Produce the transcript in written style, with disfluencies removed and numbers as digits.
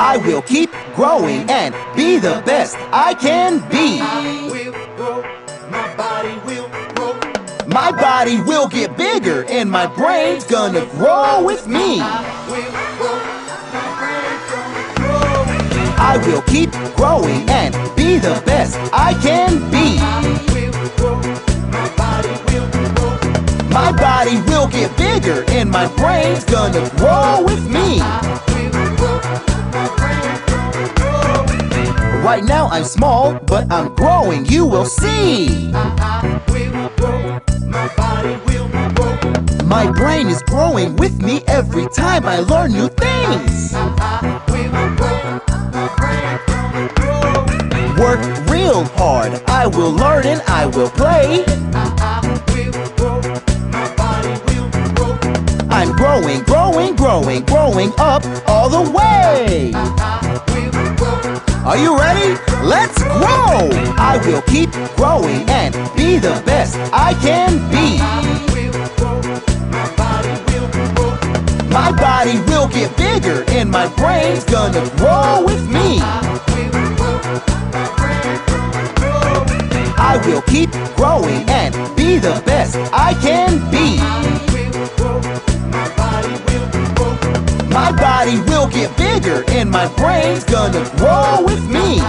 I will keep growing and be the best I can be. My body will grow. My body will get bigger and my brain's gonna grow with me. I will keep growing and be the best I can be. My body will get bigger and my brain's gonna grow with me. Right now I'm small, but I'm growing, you will see. My brain is growing with me every time I learn new things. Work real hard, I will learn and I will play. I'm growing, growing, growing, growing up all the way. Are you ready? Let's grow! I will keep growing and be the best I can be. My body will get bigger and my brain's gonna grow with me. I will keep growing and be the best I can be. My body will get bigger and my brain's gonna grow with me.